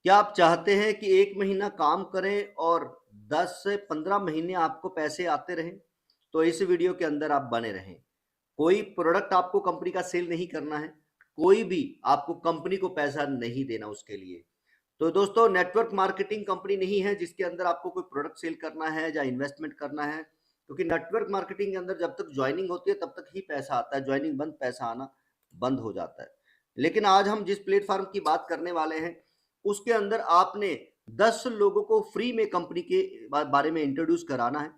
क्या आप चाहते हैं कि 1 महीना काम करें और 10 से 15 महीने आपको पैसे आते रहें? तो इस वीडियो के अंदर आप बने रहें। कोई प्रोडक्ट आपको कंपनी का सेल नहीं करना है, कोई भी आपको कंपनी को पैसा नहीं देना उसके लिए। तो दोस्तों, नेटवर्क मार्केटिंग कंपनी नहीं है जिसके अंदर आपको कोई प्रोडक्ट सेल करना है या इन्वेस्टमेंट करना है, क्योंकि नेटवर्क मार्केटिंग के अंदर जब तक ज्वाइनिंग होती है तब तक ही पैसा आता है, ज्वाइनिंग बंद पैसा आना बंद हो जाता है। लेकिन आज हम जिस प्लेटफॉर्म की बात करने वाले हैं उसके अंदर आपने 10 लोगों को फ्री में कंपनी के बारे में इंट्रोड्यूस कराना है,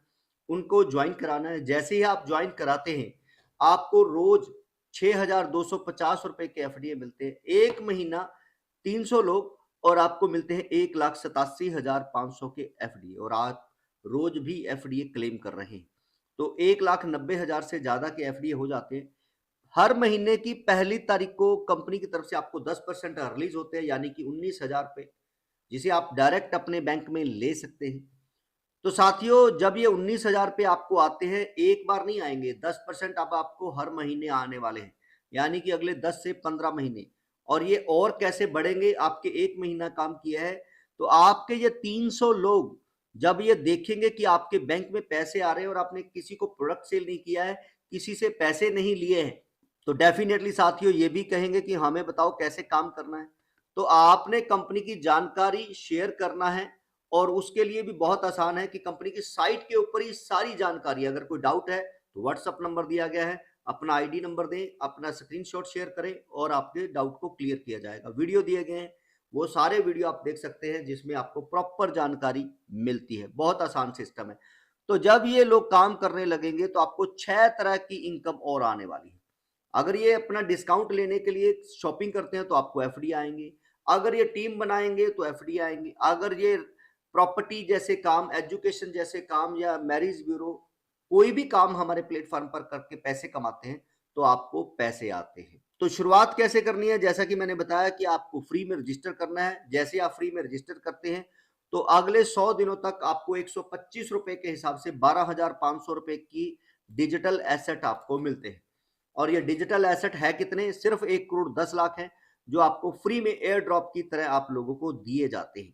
उनको ज्वाइन कराना है। जैसे ही आप ज्वाइन कराते हैं आपको रोज 6,250 रुपए के एफडीए मिलते हैं, एक महीना 300 लोग और आपको मिलते हैं 1,87,500 के एफडीए, और आप रोज भी एफडीए क्लेम कर रहे हैं तो 1,90,000 से ज्यादा के एफडीए हो जाते हैं। हर महीने की पहली तारीख को कंपनी की तरफ से आपको 10% रिलीज होते हैं, यानी कि 19,000 पे, जिसे आप डायरेक्ट अपने बैंक में ले सकते हैं। तो साथियों, जब ये 19,000 पे आपको आते हैं, एक बार नहीं आएंगे, 10% अब आपको हर महीने आने वाले हैं, यानी कि अगले 10 से 15 महीने। और ये और कैसे बढ़ेंगे? आपके एक महीना काम किया है तो आपके ये 300 लोग जब ये देखेंगे कि आपके बैंक में पैसे आ रहे हैं और आपने किसी को प्रोडक्ट सेल नहीं किया है, किसी से पैसे नहीं लिए हैं, तो डेफिनेटली साथियों ये भी कहेंगे कि हमें बताओ कैसे काम करना है। तो आपने कंपनी की जानकारी शेयर करना है, और उसके लिए भी बहुत आसान है कि कंपनी की साइट के ऊपर ही सारी जानकारी, अगर कोई डाउट है तो व्हाट्सअप नंबर दिया गया है, अपना आईडी नंबर दें, अपना स्क्रीनशॉट शेयर करें और आपके डाउट को क्लियर किया जाएगा। वीडियो दिए गए हैं, वो सारे वीडियो आप देख सकते हैं जिसमें आपको प्रॉपर जानकारी मिलती है। बहुत आसान सिस्टम है। तो जब ये लोग काम करने लगेंगे तो आपको 6 तरह की इनकम और आने वाली है। अगर ये अपना डिस्काउंट लेने के लिए शॉपिंग करते हैं तो आपको एफडी आएंगे, अगर ये टीम बनाएंगे तो एफडी आएंगे, अगर ये प्रॉपर्टी जैसे काम, एजुकेशन जैसे काम या मैरिज ब्यूरो, कोई भी काम हमारे प्लेटफॉर्म पर करके पैसे कमाते हैं तो आपको पैसे आते हैं। तो शुरुआत कैसे करनी है? जैसा कि मैंने बताया कि आपको फ्री में रजिस्टर करना है। जैसे आप फ्री में रजिस्टर करते हैं तो अगले 100 दिनों तक आपको 125 रुपए के हिसाब से 12,500 रुपए की डिजिटल एसेट आपको मिलते हैं। और ये डिजिटल एसेट है कितने? सिर्फ 1,10,00,000 है, जो आपको फ्री में एयर ड्रॉप की तरह आप लोगों को दिए जाते हैं।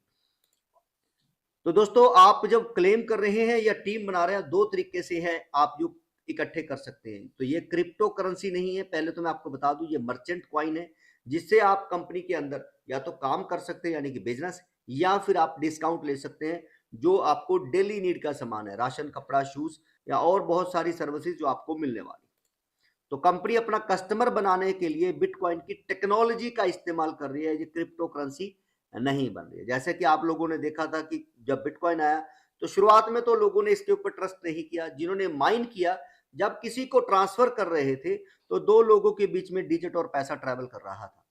तो दोस्तों, आप जब क्लेम कर रहे हैं या टीम बना रहे हैं, दो तरीके से है आप जो इकट्ठे कर सकते हैं। तो ये क्रिप्टो करेंसी नहीं है, पहले तो मैं आपको बता दूं, ये मर्चेंट क्वाइन है जिससे आप कंपनी के अंदर या तो काम कर सकते हैं यानी कि बिजनेस, या फिर आप डिस्काउंट ले सकते हैं जो आपको डेली नीड का सामान है, राशन, कपड़ा, शूज या और बहुत सारी सर्विसेज जो आपको मिलने वाली। तो कंपनी अपना कस्टमर बनाने के लिए बिटकॉइन की टेक्नोलॉजी का इस्तेमाल कर रही है, ये क्रिप्टो करेंसी नहीं बन रही है। जैसे कि आप लोगों ने देखा था कि जब बिटकॉइन आया तो शुरुआत में तो लोगों ने इसके ऊपर ट्रस्ट नहीं किया। जिन्होंने माइन किया, जब किसी को ट्रांसफर कर रहे थे तो दो लोगों के बीच में डिजिट और पैसा ट्रेवल कर रहा था,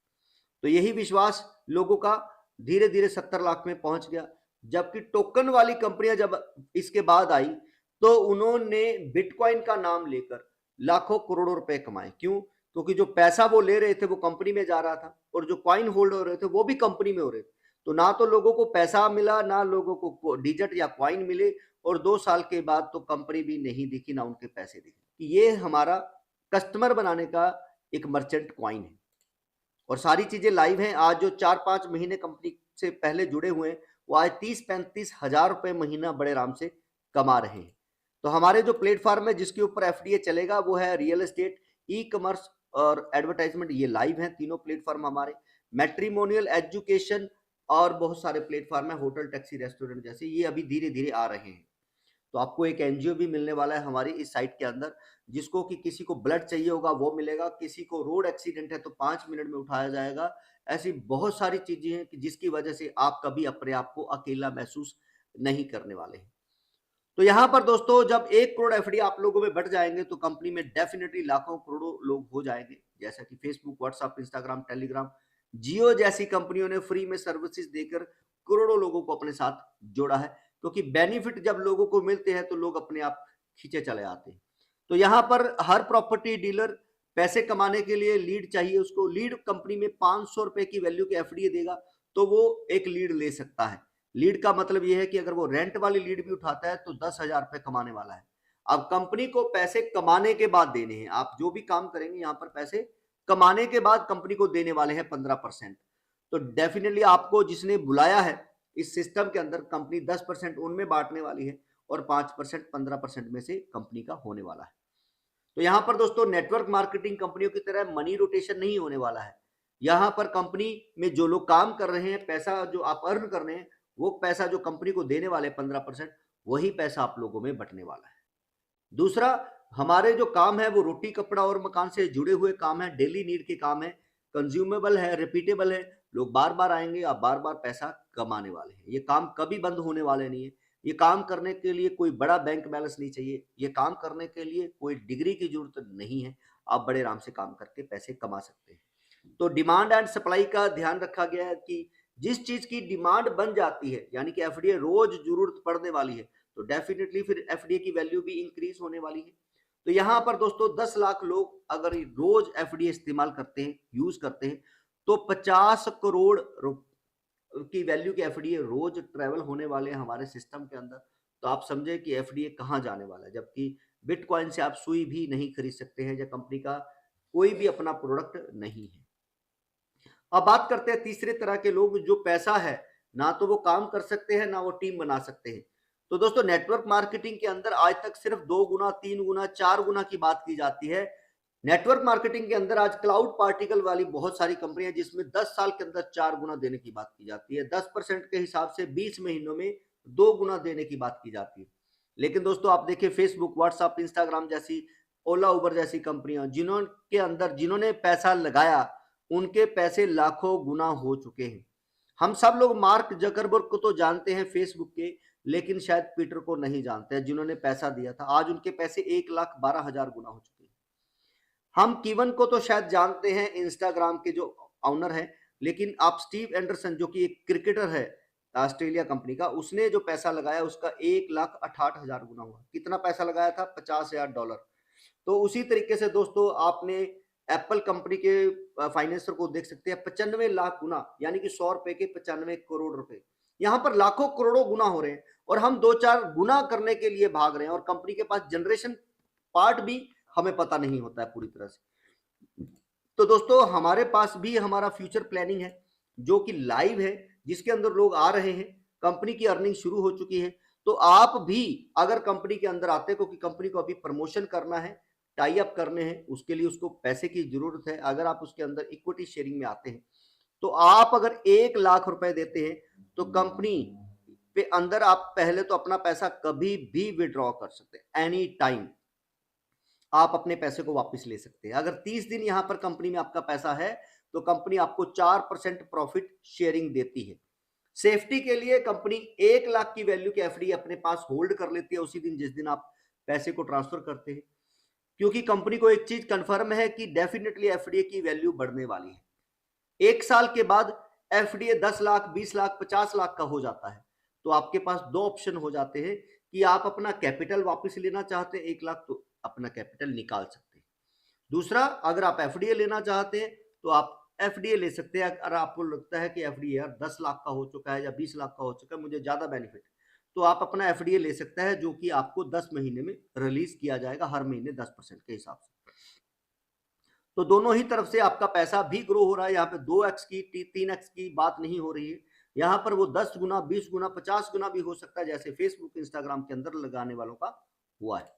तो यही विश्वास लोगों का धीरे धीरे 70 लाख में पहुंच गया। जबकि टोकन वाली कंपनियां जब इसके बाद आई तो उन्होंने बिटकॉइन का नाम लेकर लाखों करोड़ों रुपए कमाए। क्यों? क्योंकि जो पैसा वो ले रहे थे वो कंपनी में जा रहा था, और जो कॉइन होल्ड हो रहे थे वो भी कंपनी में हो रहे थे। तो ना तो लोगों को पैसा मिला, ना लोगों को डिजिट या कॉइन मिले, और 2 साल के बाद तो कंपनी भी नहीं दिखी, ना उनके पैसे दिखे। ये हमारा कस्टमर बनाने का एक मर्चेंट कॉइन है। और सारी चीजें लाइव हैं। आज जो 4-5 महीने कंपनी से पहले जुड़े हुए हैं वो आज 30-35 हजार रुपए महीना बड़े आराम से कमा रहे हैं। तो हमारे जो प्लेटफॉर्म है जिसके ऊपर एफडीए चलेगा वो है रियल एस्टेट, ई कॉमर्स और एडवर्टाइजमेंट। ये लाइव हैं तीनों प्लेटफॉर्म हमारे। मैट्रिमोनियल, एजुकेशन और बहुत सारे प्लेटफॉर्म है, होटल, टैक्सी, रेस्टोरेंट जैसे, ये अभी धीरे धीरे आ रहे हैं। तो आपको एक एनजीओ भी मिलने वाला है हमारी इस साइट के अंदर, जिसको कि किसी को ब्लड चाहिए होगा वो मिलेगा, किसी को रोड एक्सीडेंट है तो 5 मिनट में उठाया जाएगा। ऐसी बहुत सारी चीजें हैं कि जिसकी वजह से आप कभी अपने आप को अकेला महसूस नहीं करने वाले हैं। तो यहाँ पर दोस्तों, जब 1 करोड़ एफडी आप लोगों में बढ़ जाएंगे तो कंपनी में डेफिनेटली लाखों करोड़ों लोग हो जाएंगे। जैसा कि फेसबुक, व्हाट्सएप, इंस्टाग्राम, टेलीग्राम, जियो जैसी कंपनियों ने फ्री में सर्विसेज देकर करोड़ों लोगों को अपने साथ जोड़ा है, क्योंकि बेनिफिट जब लोगों को मिलते हैं तो लोग अपने आप खींचे चले आते हैं। तो यहाँ पर हर प्रॉपर्टी डीलर पैसे कमाने के लिए लीड चाहिए, उसको लीड कंपनी में 500 रुपए की वैल्यू के एफडीए देगा तो वो एक लीड ले सकता है। लीड का मतलब यह है कि अगर वो रेंट वाली लीड भी उठाता है तो 10,000 रुपए कमाने वाला है। अब कंपनी को पैसे कमाने के बाद देने हैं, आप जो भी काम करेंगे यहाँ पर पैसे कमाने के बाद कंपनी को देने वाले हैं 15%। तो डेफिनेटली आपको जिसने बुलाया है इस सिस्टम के अंदर कंपनी 10% उनमें बांटने वाली है और 5% 15% में से कंपनी का होने वाला है। तो यहां पर दोस्तों नेटवर्क मार्केटिंग कंपनियों की तरह मनी रोटेशन नहीं होने वाला है। यहां पर कंपनी में जो लोग काम कर रहे हैं, पैसा जो आप अर्न कर रहे हैं, वो पैसा जो कंपनी को देने वाले 15%, वही पैसा आप लोगों में बंटने वाला है। दूसरा, हमारे जो काम है वो रोटी कपड़ा और मकान से जुड़े हुए काम है, डेली नीड के काम है, कंज्यूमेबल है, रिपीटेबल है, लोग बार बार आएंगे, आप बार बार पैसा कमाने वाले हैं। ये काम कभी बंद होने वाले नहीं है। ये काम करने के लिए कोई बड़ा बैंक बैलेंस नहीं चाहिए, ये काम करने के लिए कोई डिग्री की जरूरत नहीं है। आप बड़े आराम से काम करके पैसे कमा सकते हैं। तो डिमांड एंड सप्लाई का ध्यान रखा गया है कि जिस चीज की डिमांड बन जाती है, यानी कि एफडीए रोज जरूरत पड़ने वाली है, तो डेफिनेटली फिर एफडीए की वैल्यू भी इंक्रीज होने वाली है। तो यहां पर दोस्तों 10 लाख लोग अगर रोज एफडीए इस्तेमाल करते हैं, यूज करते हैं, तो 50 करोड़ की वैल्यू के एफडीए रोज ट्रेवल होने वाले हैं हमारे सिस्टम के अंदर। तो आप समझे कि एफडीए कहां जाने वाला है, जबकि बिटकॉइन से आप सुई भी नहीं खरीद सकते हैं, या कंपनी का कोई भी अपना प्रोडक्ट नहीं है। अब बात करते हैं तीसरे तरह के लोग, जो पैसा है ना तो वो काम कर सकते हैं ना वो टीम बना सकते हैं। तो दोस्तों नेटवर्क मार्केटिंग के अंदर आज तक सिर्फ 2 गुना, 3 गुना, 4 गुना की बात की जाती है। नेटवर्क मार्केटिंग के अंदर आज क्लाउड पार्टिकल वाली बहुत सारी कंपनियां, जिसमें 10 साल के अंदर 4 गुना देने की बात की जाती है। 10% के हिसाब से 20 महीनों में 2 गुना देने की बात की जाती है। लेकिन दोस्तों आप देखिए फेसबुक, व्हाट्सएप, इंस्टाग्राम जैसी, ओला, उबर जैसी कंपनियां जिन्होंने पैसा लगाया, उनके पैसे लाखों गुना हो चुके हैं। हम सब लोग मार्क जकरबर्ग को तो जानते हैं फेसबुक के, लेकिन शायद पीटर को नहीं जानते हैं, जिन्होंने पैसा दिया था। आज उनके पैसे 1,12,000 गुना हो चुके हैं। हम कीवन को तो शायद जानते हैं, इंस्टाग्राम के जो ऑनर है, लेकिन आप स्टीव एंडरसन जो कि एक क्रिकेटर है ऑस्ट्रेलिया कंपनी का, उसने जो पैसा लगाया उसका 1,68,000 गुना हुआ। कितना पैसा लगाया था? $50,000। तो उसी तरीके से दोस्तों आपने एप्पल कंपनी के फाइनेंसर को देख सकते हैं, 95 लाख गुना, यानी कि 100 रुपए के 95 करोड़ रुपए। यहां पर लाखों करोड़ों गुना हो रहे हैं और हम 2-4 गुना करने के लिए भाग रहे हैं, और कंपनी के पास जनरेशन पार्ट भी हमें पता नहीं होता है पूरी तरह से। तो दोस्तों हमारे पास भी हमारा फ्यूचर प्लानिंग है जो कि लाइव है, जिसके अंदर लोग आ रहे हैं, कंपनी की अर्निंग शुरू हो चुकी है। तो आप भी अगर कंपनी के अंदर आते हैं, क्योंकि कंपनी को अभी प्रमोशन करना है, टाई अप करने हैं, उसके लिए उसको पैसे की जरूरत है। अगर आप उसके अंदर इक्विटी शेयरिंग में आते हैं, तो आप अगर 1 लाख रुपए देते हैं, तो कंपनी पे अंदर आप पहले तो अपना पैसा कभी भी विड्रॉ कर सकते हैं, एनी टाइम आप अपने पैसे को वापस ले सकते हैं। अगर 30 दिन यहां पर कंपनी में आपका पैसा है, तो कंपनी आपको 4% प्रॉफिट शेयरिंग देती है। सेफ्टी के लिए कंपनी 1 लाख की वैल्यू के एफडी अपने पास होल्ड कर लेती है उसी दिन जिस दिन आप पैसे को ट्रांसफर करते हैं, क्योंकि कंपनी को एक चीज कंफर्म है कि डेफिनेटली एफडीए की वैल्यू बढ़ने वाली है। 1 साल के बाद एफडीए 10 लाख, 20 लाख, 50 लाख का हो जाता है। तो आपके पास 2 ऑप्शन हो जाते हैं कि आप अपना कैपिटल वापस लेना चाहते हैं 1 लाख, तो अपना कैपिटल निकाल सकते हैं। दूसरा, अगर आप एफडीए लेना चाहते हैं तो आप एफडीए ले सकते हैं। अगर आपको लगता है कि एफडीए यार 10 लाख का हो चुका है या 20 लाख का हो चुका है, मुझे ज्यादा बेनिफिट, तो आप अपना एफडीए ले सकता है, जो कि आपको 10 महीने में रिलीज किया जाएगा, हर महीने 10% के हिसाब से। तो दोनों ही तरफ से आपका पैसा भी ग्रो हो रहा है। यहाँ पे 2x की 3x की बात नहीं हो रही है, यहाँ पर वो 10 गुना, 20 गुना, 50 गुना भी हो सकता है, जैसे फेसबुक, इंस्टाग्राम के अंदर लगाने वालों का हुआ है।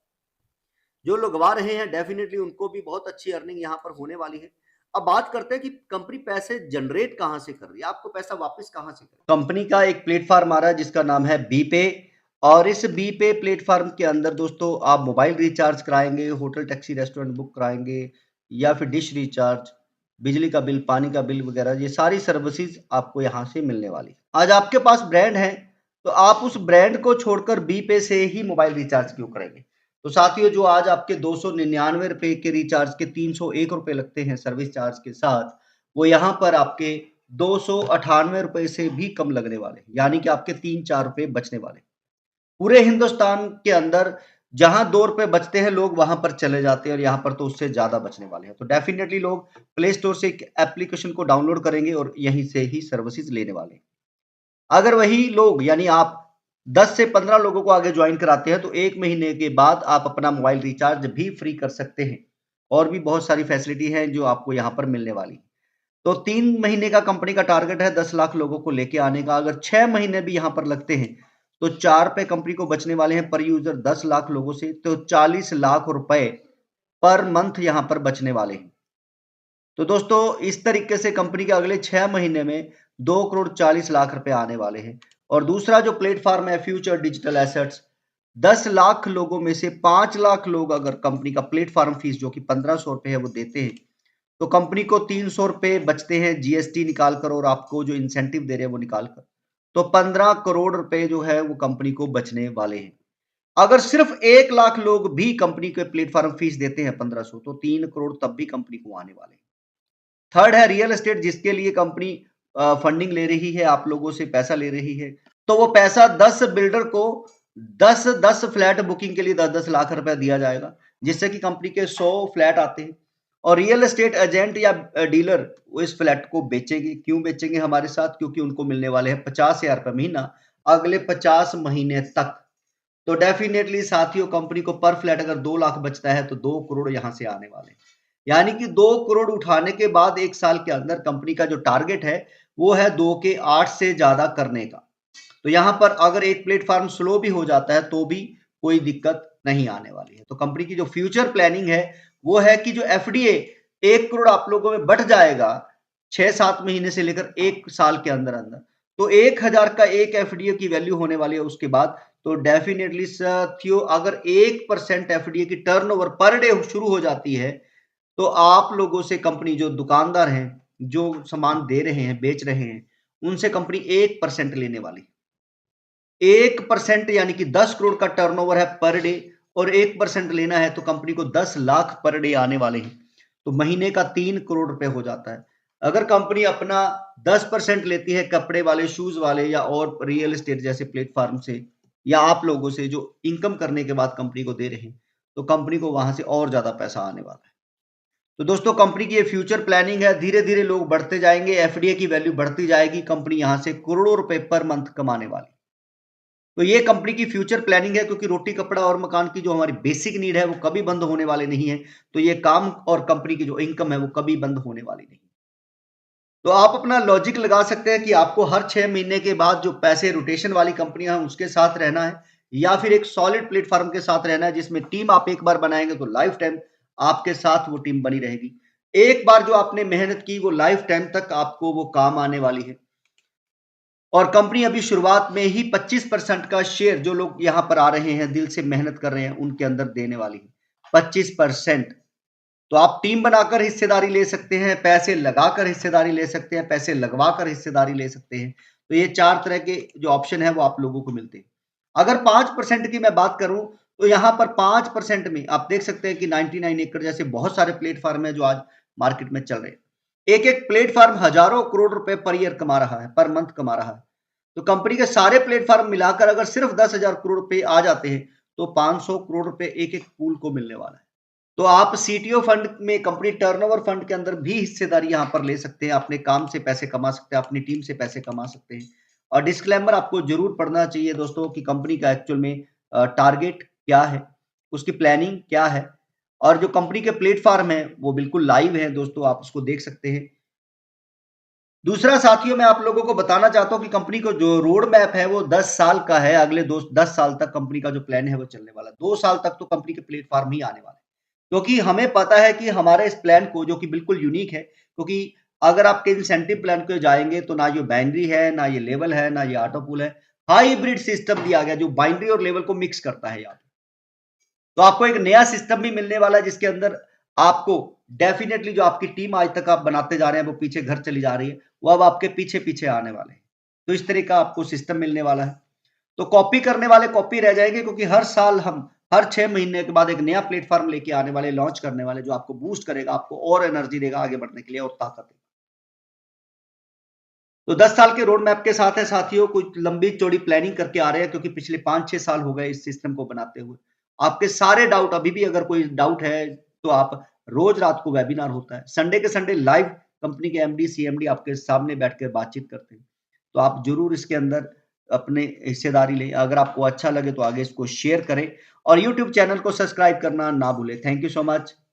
जो लगवा रहे हैं डेफिनेटली उनको भी बहुत अच्छी अर्निंग यहाँ पर होने वाली है। अब बात करते हैं कि कंपनी पैसे जनरेट कहां से कर रही है, आपको पैसा वापस कहां से कर। कंपनी का एक प्लेटफॉर्म आ रहा है जिसका नाम है बीपे, और इस बीपे प्लेटफॉर्म के अंदर दोस्तों आप मोबाइल रिचार्ज कराएंगे, होटल, टैक्सी, रेस्टोरेंट बुक कराएंगे, या फिर डिश रिचार्ज, बिजली का बिल, पानी का बिल वगैरह, ये सारी सर्विसेज आपको यहाँ से मिलने वाली। आज आपके पास ब्रांड है, तो आप उस ब्रांड को छोड़कर बीपे से ही मोबाइल रिचार्ज क्यों करेंगे। तो साथियों, जो आज आपके 299 रुपए के रिचार्ज के 301 रुपए लगते हैं सर्विस चार्ज के साथ, वो यहाँ पर आपके 298 रुपए से भी कम लगने वाले, यानी कि आपके 3-4 रुपए बचने वाले। पूरे हिंदुस्तान के अंदर जहां 2 रुपए बचते हैं, लोग वहां पर चले जाते हैं, और यहाँ पर तो उससे ज्यादा बचने वाले हैं। तो डेफिनेटली लोग प्ले स्टोर से एक एप्लीकेशन को डाउनलोड करेंगे और यहीं से ही सर्विसेज लेने वाले। अगर वही लोग, यानी आप 10 से 15 लोगों को आगे ज्वाइन कराते हैं, तो 1 महीने के बाद आप अपना मोबाइल रिचार्ज भी फ्री कर सकते हैं, और भी बहुत सारी फैसिलिटी हैं जो आपको यहाँ पर मिलने वाली। तो 3 महीने का कंपनी का टारगेट है 10 लाख लोगों को लेके आने का। अगर 6 महीने भी यहां पर लगते हैं तो 4 पे कंपनी को बचने वाले हैं पर यूजर 10 लाख लोगों से, तो 40 लाख रुपए पर मंथ यहां पर बचने वाले हैं। तो दोस्तों इस तरीके से कंपनी के अगले 6 महीने में 2 करोड़ 40 लाख रुपए आने वाले हैं। और दूसरा जो प्लेटफॉर्म है फ्यूचर डिजिटल एसेट्स, 10 लाख लोगों में से 5 लाख लोग अगर कंपनी का प्लेटफॉर्म फीस जो कि 1500 रुपए है वो देते हैं तो कंपनी को 300 रुपए बचते हैं जीएसटी निकाल कर और आपको जो इंसेंटिव दे रहे हैं वो निकाल कर, तो 15 करोड़ रुपए जो है वो कंपनी को बचने वाले हैं। अगर सिर्फ 1 लाख लोग भी कंपनी के प्लेटफॉर्म फीस देते हैं 1500, तो 3 करोड़ तब भी कंपनी को आने वाले हैं। थर्ड है रियल एस्टेट, जिसके लिए कंपनी फंडिंग ले रही है, आप लोगों से पैसा ले रही है, तो वो पैसा 10 बिल्डर को 10 फ्लैट बुकिंग के लिए 10 लाख रुपए दिया जाएगा, जिससे कि कंपनी के 100 फ्लैट आते हैं और रियल एस्टेट एजेंट या डीलर वो इस फ्लैट को बेचेंगे। क्यों बेचेंगे हमारे साथ? क्योंकि उनको मिलने वाले हैं 50,000 रुपए महीना अगले 50 महीने तक। तो डेफिनेटली साथियों कंपनी को पर फ्लैट अगर 2 लाख बचता है तो 2 करोड़ यहां से आने वाले हैं। यानी कि 2 करोड़ उठाने के बाद 1 साल के अंदर कंपनी का जो टारगेट है वो है 2 के 8 से ज्यादा करने का। तो यहां पर अगर एक प्लेटफॉर्म स्लो भी हो जाता है तो भी कोई दिक्कत नहीं आने वाली है। तो कंपनी की जो फ्यूचर प्लानिंग है वो है कि जो एफडीए 1 करोड़ आप लोगों में बढ़ जाएगा 6-7 महीने से लेकर 1 साल के अंदर अंदर, तो 1000 का एक एफडीए की वैल्यू होने वाली है उसके बाद। तो डेफिनेटली साथियों अगर 1% एफडीए की टर्नओवर पर डे शुरू हो जाती है तो आप लोगों से कंपनी जो दुकानदार हैं जो सामान दे रहे हैं बेच रहे हैं उनसे कंपनी 1% लेने वाली। 1% यानी कि 10 करोड़ का टर्नओवर है पर डे और 1% लेना है तो कंपनी को 10 लाख पर डे आने वाले हैं, तो महीने का 3 करोड़ रुपए हो जाता है। अगर कंपनी अपना 10% लेती है कपड़े वाले, शूज वाले या और रियल एस्टेट जैसे प्लेटफॉर्म से या आप लोगों से जो इनकम करने के बाद कंपनी को दे रहे हैं, तो कंपनी को वहां से और ज्यादा पैसा आने वाला है। तो दोस्तों कंपनी की ये फ्यूचर प्लानिंग है, धीरे धीरे लोग बढ़ते जाएंगे, एफडीए की वैल्यू बढ़ती जाएगी, कंपनी यहां से करोड़ों रुपए पर मंथ कमाने वाली। तो ये कंपनी की फ्यूचर प्लानिंग है, क्योंकि रोटी कपड़ा और मकान की जो हमारी बेसिक नीड है वो कभी बंद होने वाले नहीं है। तो ये काम और कंपनी की जो इनकम है वो कभी बंद होने वाली नहीं। तो आप अपना लॉजिक लगा सकते हैं कि आपको हर 6 महीने के बाद जो पैसे रोटेशन वाली कंपनियां हैं उसके साथ रहना है या फिर एक सॉलिड प्लेटफॉर्म के साथ रहना है जिसमें टीम आप एक बार बनाएंगे तो लाइफ टाइम आपके साथ वो टीम बनी रहेगी। एक बार जो आपने मेहनत की वो लाइफ टाइम तक आपको वो काम आने वाली है। और कंपनी अभी शुरुआत में ही 25% का शेयर जो लोग यहां पर आ रहे हैं दिल से मेहनत कर रहे हैं उनके अंदर देने वाली है 25%। तो आप टीम बनाकर हिस्सेदारी ले सकते हैं, पैसे लगाकर हिस्सेदारी ले सकते हैं, पैसे लगवाकर हिस्सेदारी ले सकते हैं। तो ये 4 तरह के जो ऑप्शन है वो आप लोगों को मिलते हैं। अगर 5% की मैं बात करूं तो यहां पर 5% में आप देख सकते हैं कि 99 एकड़ जैसे बहुत सारे प्लेटफॉर्म है जो आज मार्केट में चल रहे हैं। एक एक प्लेटफॉर्म हजारों करोड़ रुपए पर ईयर कमा रहा है, पर मंथ कमा रहा है। तो कंपनी के सारे प्लेटफॉर्म मिलाकर अगर सिर्फ 10,000 करोड़ रुपए आ जाते हैं तो 500 करोड़ रुपए एक एक पूल को मिलने वाला है। तो आप सीटीओ फंड में कंपनी टर्नओवर फंड के अंदर भी हिस्सेदारी यहां पर ले सकते हैं, अपने काम से पैसे कमा सकते हैं, अपनी टीम से पैसे कमा सकते हैं। और डिस्क्लेमर आपको जरूर पढ़ना चाहिए दोस्तों कि कंपनी का एक्चुअल में टारगेट क्या है, उसकी प्लानिंग क्या है और जो कंपनी के प्लेटफॉर्म है वो बिल्कुल लाइव है दोस्तों, आप उसको देख सकते हैं। दूसरा साथियों मैं आप लोगों को बताना चाहता हूं कि कंपनी को जो रोड मैप है वो 10 साल का है। अगले 10 साल तक कंपनी का जो प्लान है वो चलने वाला है। 2 साल तक तो कंपनी के प्लेटफॉर्म ही आने वाले हैं, क्योंकि हमें पता है कि हमारे इस प्लान को जो कि बिल्कुल यूनिक है, क्योंकि अगर आपके इंसेंटिव प्लान को जाएंगे तो ना ये बाइनरी है, ना ये लेवल है, ना ये ऑटो पूल है, हाइब्रिड सिस्टम दिया गया जो बाइनरी और लेवल को मिक्स करता है यहाँ पे। तो आपको एक नया सिस्टम भी मिलने वाला है जिसके अंदर आपको डेफिनेटली जो आपकी टीम आज तक आप बनाते जा रहे हैं वो पीछे घर चली जा रही है, वो अब आपके पीछे पीछे आने वाले हैं। तो इस तरह का आपको सिस्टम मिलने वाला है। तो कॉपी करने वाले कॉपी रह जाएंगे, क्योंकि हर साल हम हर 6 महीने के बाद एक नया प्लेटफॉर्म लेके आने वाले, लॉन्च करने वाले, जो आपको बूस्ट करेगा, आपको और एनर्जी देगा आगे बढ़ने के लिए और ताकत देगा। तो 10 साल के रोड मैप के साथ है साथियों, कुछ लंबी चौड़ी प्लानिंग करके आ रहे हैं, क्योंकि पिछले 5-6 साल हो गए इस सिस्टम को बनाते हुए। आपके सारे डाउट, अभी भी अगर कोई डाउट है तो आप, रोज रात को वेबिनार होता है, संडे के संडे लाइव कंपनी के एमडी सीएमडी आपके सामने बैठकर बातचीत करते हैं। तो आप जरूर इसके अंदर अपने हिस्सेदारी लें। अगर आपको अच्छा लगे तो आगे इसको शेयर करें और यूट्यूब चैनल को सब्सक्राइब करना ना भूलें। Thank you so much.